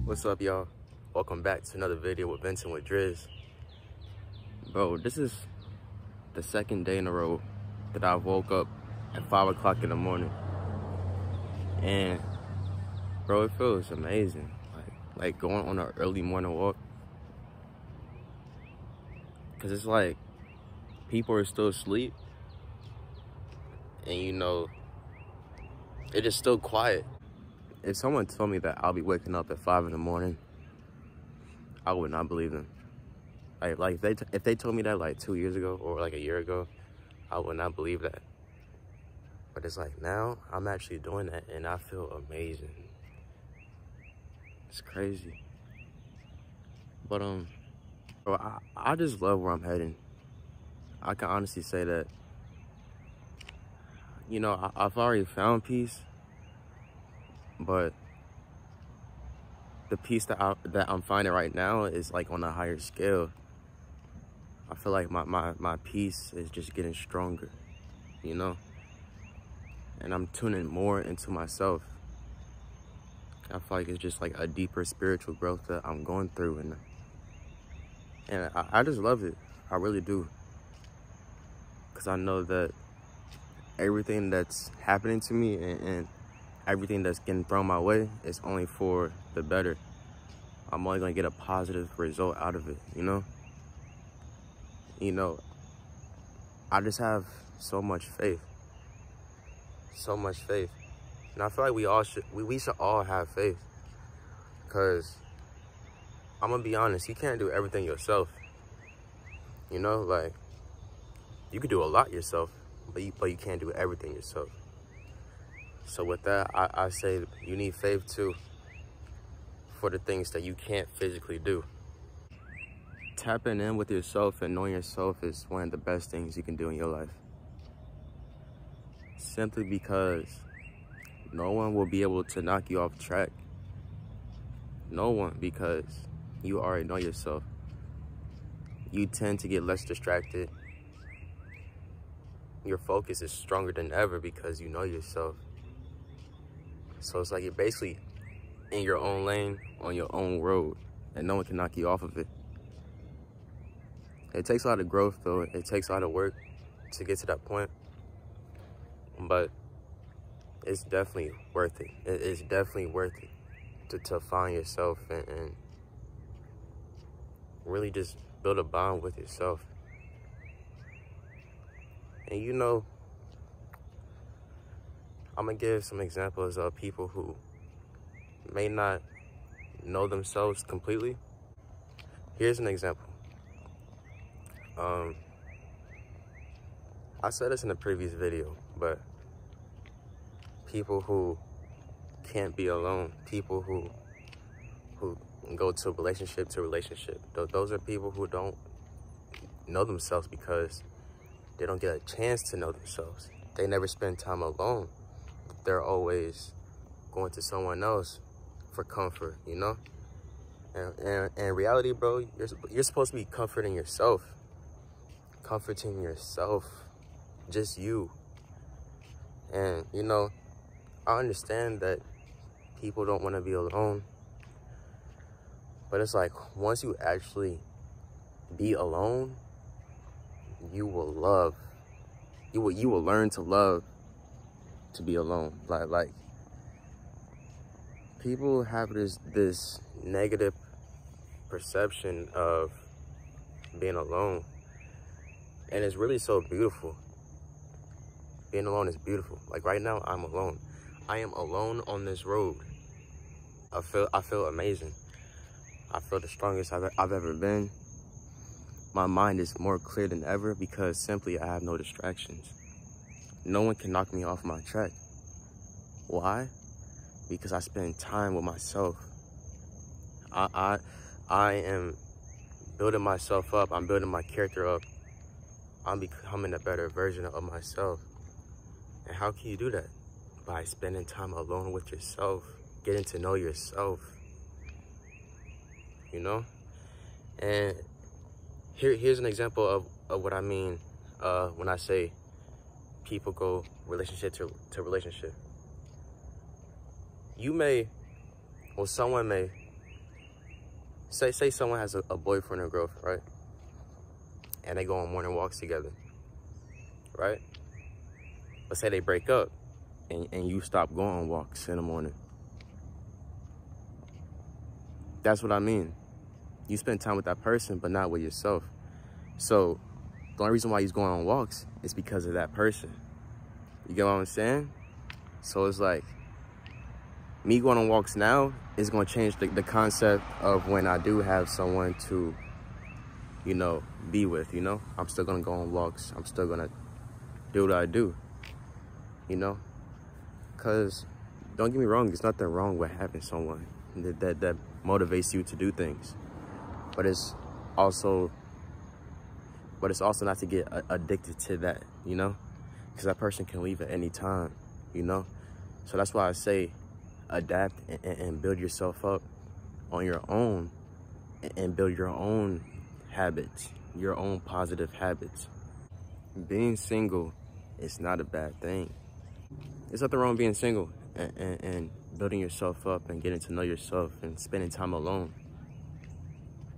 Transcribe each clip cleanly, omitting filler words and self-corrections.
What's up, y'all? Welcome back to another video with Vincent with Drizz. Bro, this is the second day in a row that I woke up at 5 o'clock in the morning. And bro, it feels amazing. Like going on an early morning walk. Cause it's like people are still asleep. And you know, it is still quiet. If someone told me that I'll be waking up at 5 in the morning, I would not believe them. Like if they told me that like 2 years ago or like a year ago, I would not believe that. But it's like now I'm actually doing that and I feel amazing. It's crazy. But bro, I just love where I'm heading. I can honestly say that, you know, I've already found peace, but the peace that I'm finding right now is like on a higher scale. I feel like my peace is just getting stronger, you know? And I'm tuning more into myself. I feel like it's just like a deeper spiritual growth that I'm going through, and I just love it. I really do. Because I know that everything that's happening to me and everything that's getting thrown my way is only for the better. I'm only gonna get a positive result out of it, you know? You know, I just have so much faith. So much faith. And I feel like we should all have faith. Cause I'm gonna be honest, you can't do everything yourself. You know, like you could do a lot yourself, but you can't do everything yourself. So with that, I say you need faith too for the things that you can't physically do. Tapping in with yourself and knowing yourself is one of the best things you can do in your life. Simply because no one will be able to knock you off track. No one, because you already know yourself. You tend to get less distracted. Your focus is stronger than ever because you know yourself. So it's like you're basically in your own lane, on your own road, and no one can knock you off of it. It takes a lot of growth, though. It takes a lot of work to get to that point. But it's definitely worth it. It's definitely worth it to find yourself and really just build a bond with yourself. And you know, I'm gonna give some examples of people who may not know themselves completely. Here's an example. I said this in a previous video, but people who can't be alone, people who go to relationship, those are people who don't know themselves because they don't get a chance to know themselves. They never spend time alone. They're always going to someone else for comfort, you know? And in reality, bro, you're supposed to be comforting yourself. Comforting yourself. Just you. And, you know, I understand that people don't want to be alone. But it's like, once you actually be alone, you will love. You will learn to love to be alone. Like people have this negative perception of being alone. And it's really so beautiful. Being alone is beautiful. Like right now, I'm alone. I am alone on this road. I feel amazing. I feel the strongest I've ever been. My mind is more clear than ever because simply I have no distractions. No one can knock me off my track. Why? Because I spend time with myself. I am building myself up. I'm building my character up. I'm becoming a better version of myself. And how can you do that? By spending time alone with yourself, getting to know yourself, you know? And here's an example of what I mean when I say people go relationship to relationship. You may, or someone may, say someone has a boyfriend or girlfriend, right? And they go on morning walks together, right? Let's say they break up and you stop going on walks in the morning. That's what I mean. You spend time with that person, but not with yourself. So the only reason why he's going on walks is because of that person. You get what I'm saying? So it's like, me going on walks now is going to change the concept of when I do have someone to, you know, be with, you know? I'm still going to go on walks. I'm still going to do what I do, you know? Because, don't get me wrong, there's nothing wrong with having someone that motivates you to do things. But it's also not to get addicted to that, you know? Because that person can leave at any time, you know? So that's why I say adapt and build yourself up on your own and build your own habits, your own positive habits. Being single is not a bad thing. There's nothing wrong with being single and building yourself up and getting to know yourself and spending time alone,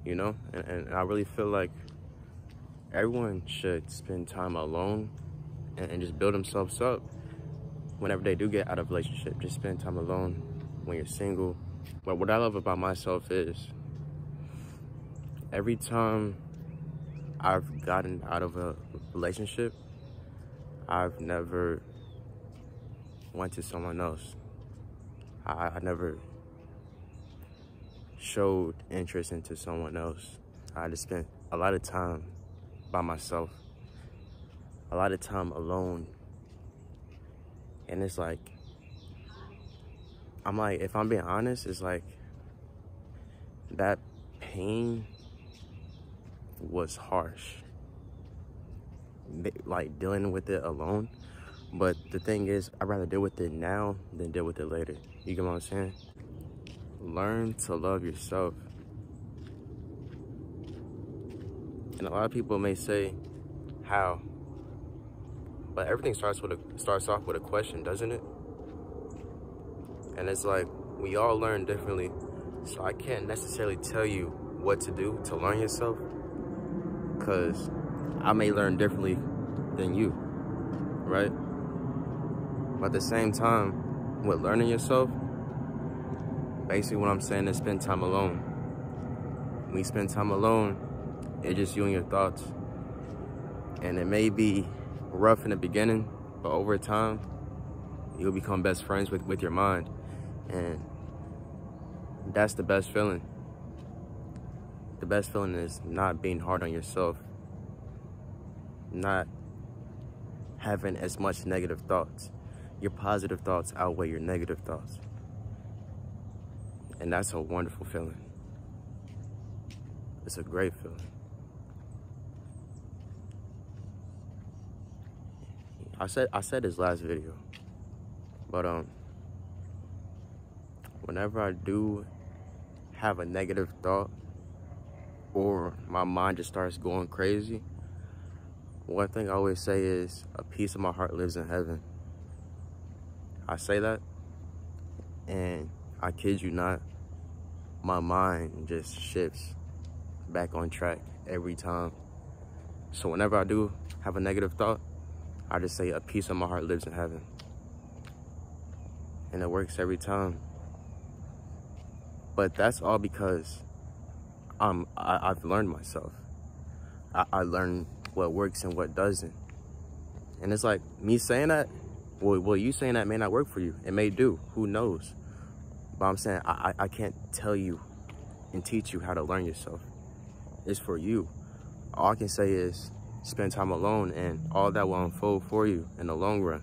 you know? And I really feel like everyone should spend time alone and just build themselves up. Whenever they do get out of a relationship, just spend time alone when you're single. But what I love about myself is every time I've gotten out of a relationship, I've never went to someone else. I never showed interest into someone else. I just spent a lot of time by myself, a lot of time alone. And it's like, I'm like, if I'm being honest, it's like that pain was harsh, like dealing with it alone. But the thing is, I'd rather deal with it now than deal with it later. You get what I'm saying? Learn to love yourself. And a lot of people may say, how? But everything starts off with a question, doesn't it? And it's like, we all learn differently. So I can't necessarily tell you what to do to learn yourself, because I may learn differently than you, right? But at the same time, with learning yourself, basically what I'm saying is spend time alone. When you spend time alone, it's just you and your thoughts. And it may be rough in the beginning, but over time, you'll become best friends with your mind. And that's the best feeling. The best feeling is not being hard on yourself, not having as much negative thoughts. Your positive thoughts outweigh your negative thoughts. And that's a wonderful feeling. It's a great feeling. I said this last video, but whenever I do have a negative thought or my mind just starts going crazy, one thing I always say is, a piece of my heart lives in heaven. I say that, and I kid you not, my mind just shifts back on track every time. So whenever I do have a negative thought, I just say, a piece of my heart lives in heaven. And it works every time. But that's all because I've learned myself. I learned what works and what doesn't. And it's like, me saying that, well, you saying that may not work for you. It may do, who knows? But I'm saying, I can't tell you and teach you how to learn yourself. It's for you. All I can say is, spend time alone, and all that will unfold for you in the long run.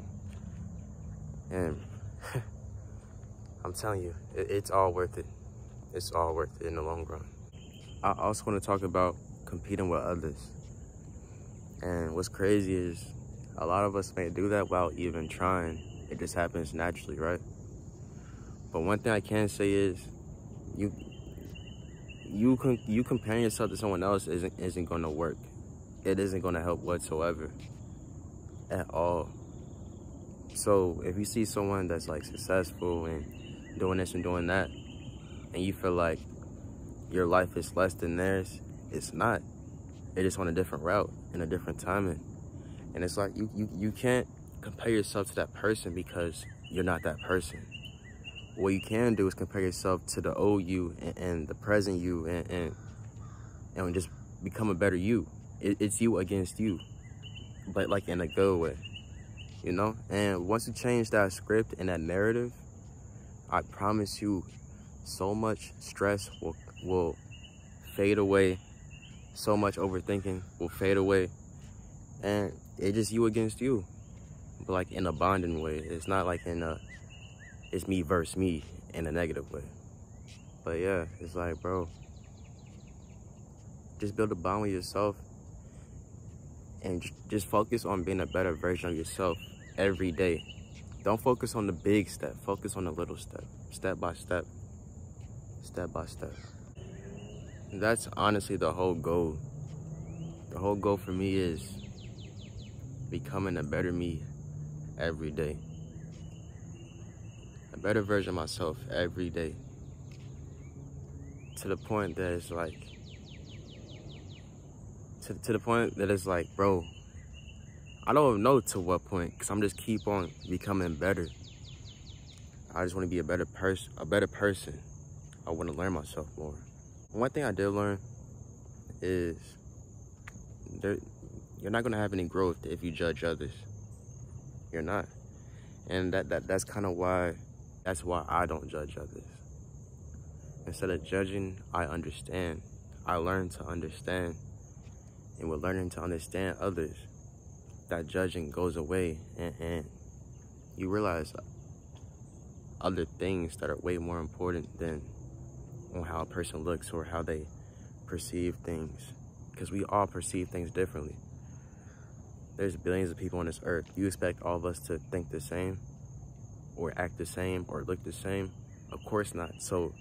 And I'm telling you, it's all worth it. It's all worth it in the long run. I also want to talk about competing with others. And what's crazy is, a lot of us may do that without even trying. It just happens naturally, right? But one thing I can say is, you comparing yourself to someone else isn't going to work. it isn't going to help whatsoever at all. So if you see someone that's like successful and doing this and doing that, and you feel like your life is less than theirs, it's not. It is on a different route and a different timing. And it's like you can't compare yourself to that person because you're not that person. What you can do is compare yourself to the old you and the present you and just become a better you. It's you against you, but like in a good way, you know? And once you change that script and that narrative, I promise you so much stress will fade away. So much overthinking will fade away. And it's just you against you, but like in a bonding way. It's not like it's me versus me in a negative way. But yeah, it's like, bro, just build a bond with yourself and just focus on being a better version of yourself every day. Don't focus on the big step, focus on the little step, step by step, step by step. And that's honestly the whole goal. The whole goal for me is becoming a better me every day. A better version of myself every day. To the point that it's like, to the point that it's like, bro, I don't know to what point, because I'm just keep on becoming better. I just want to be a better person. I want to learn myself more. One thing I did learn is you're not going to have any growth if you judge others. You're not. And that's kind of why, that's why I don't judge others. Instead of judging, I understand. I learn to understand. And with learning to understand others, that judging goes away, and you realize other things that are way more important than on how a person looks or how they perceive things. Because we all perceive things differently. There's billions of people on this earth. You expect all of us to think the same or act the same or look the same? Of course not. So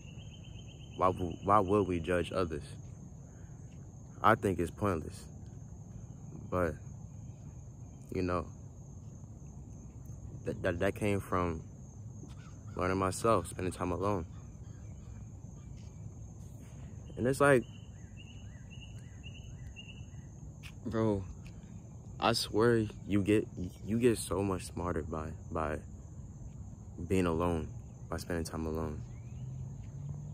why would we judge others? I think it's pointless. But, you know, that came from learning myself, spending time alone. And it's like, bro, I swear you get so much smarter by being alone, by spending time alone.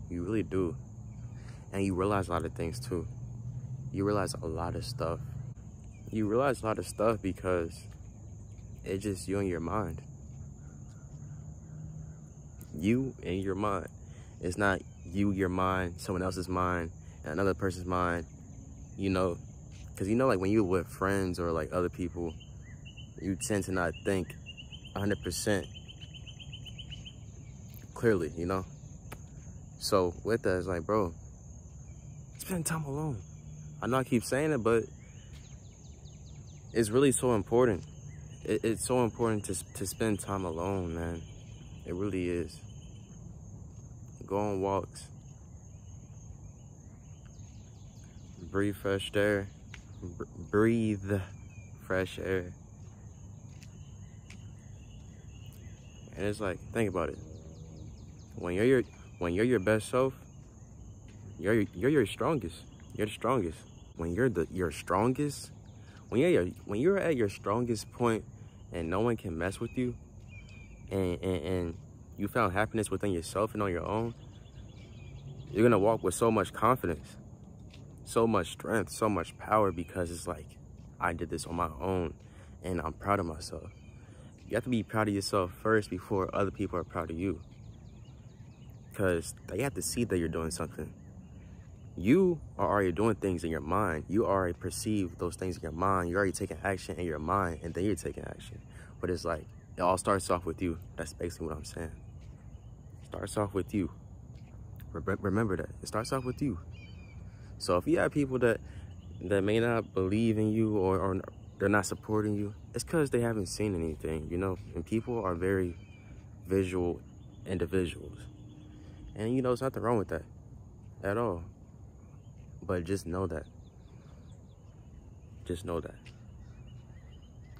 You really do. And you realize a lot of things too. You realize a lot of stuff. You realize a lot of stuff because it's just you and your mind. You and your mind. It's not you, your mind, someone else's mind, and another person's mind, you know. Because, you know, like when you're with friends or like other people, you tend to not think 100% clearly, you know. So with that, it's like, bro, spend time alone. I know I keep saying it, but it's really so important. It's so important to spend time alone, man. It really is. Go on walks. Breathe fresh air. Breathe fresh air. And it's like, think about it. When you're your best self, you're your strongest. You're the strongest. When you're your strongest, when you're at your strongest point and no one can mess with you, and you found happiness within yourself and on your own, you're gonna walk with so much confidence, so much strength, so much power, because it's like, I did this on my own and I'm proud of myself. You have to be proud of yourself first before other people are proud of you, because they have to see that you're doing something. You are already doing things in your mind. You already perceive those things in your mind. You're already taking action in your mind, and then you're taking action. But it's like, it all starts off with you. That's basically what I'm saying. It starts off with you. Remember that. It starts off with you. So if you have people that may not believe in you, or they're not supporting you, it's because they haven't seen anything, you know? And people are very visual individuals. And, you know, there's nothing wrong with that at all. But just know that. Just know that.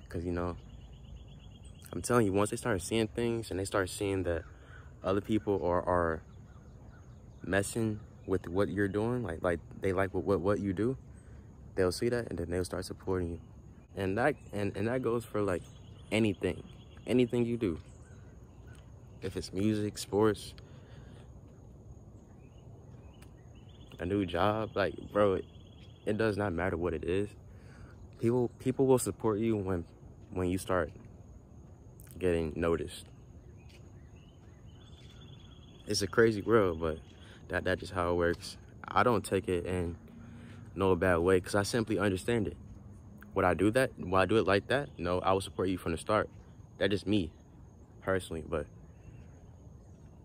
Because, you know, I'm telling you, once they start seeing things and they start seeing that other people are messing with what you're doing, like they like what you do, they'll see that and then they'll start supporting you. And that goes for like anything you do. If it's music, sports, a new job, like, bro, it does not matter what it is. People will support you when you start getting noticed. It's a crazy world, but that's just how it works. I don't take it in no bad way because I simply understand it. Would I do it like that? No, I will support you from the start. That's just me, personally. But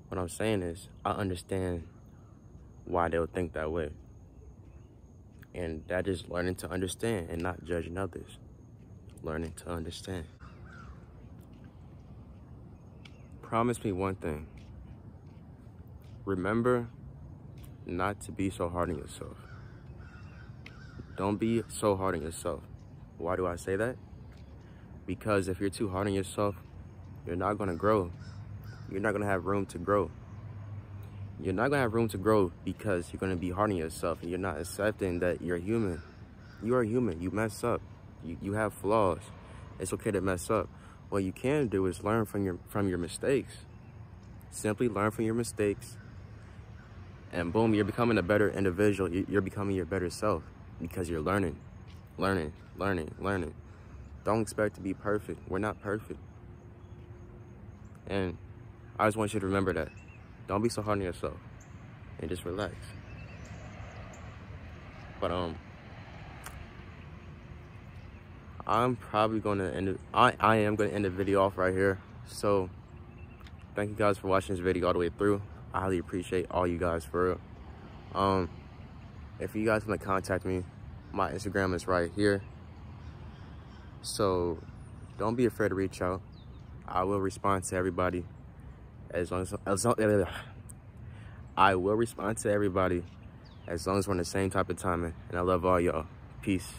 what I'm saying is, I understand why they'll think that way. And that is learning to understand and not judging others. Learning to understand. Promise me one thing. Remember not to be so hard on yourself. Don't be so hard on yourself. Why do I say that? Because if you're too hard on yourself, you're not going to grow. You're not going to have room to grow. You're not going to have room to grow because you're going to be hard on yourself and you're not accepting that you're human. You are human. You mess up. You have flaws. It's okay to mess up. What you can do is learn from your mistakes. Simply learn from your mistakes. And boom, you're becoming a better individual. You're becoming your better self because you're learning. Don't expect to be perfect. We're not perfect. And I just want you to remember that. Don't be so hard on yourself and just relax. But I'm probably gonna end it. I am gonna end the video off right here. So thank you guys for watching this video all the way through. I highly appreciate all you guys for it. If you guys want to contact me, my Instagram is right here. So don't be afraid to reach out. I will respond to everybody I will respond to everybody as long as we're on the same type of timing. And I love all y'all. Peace.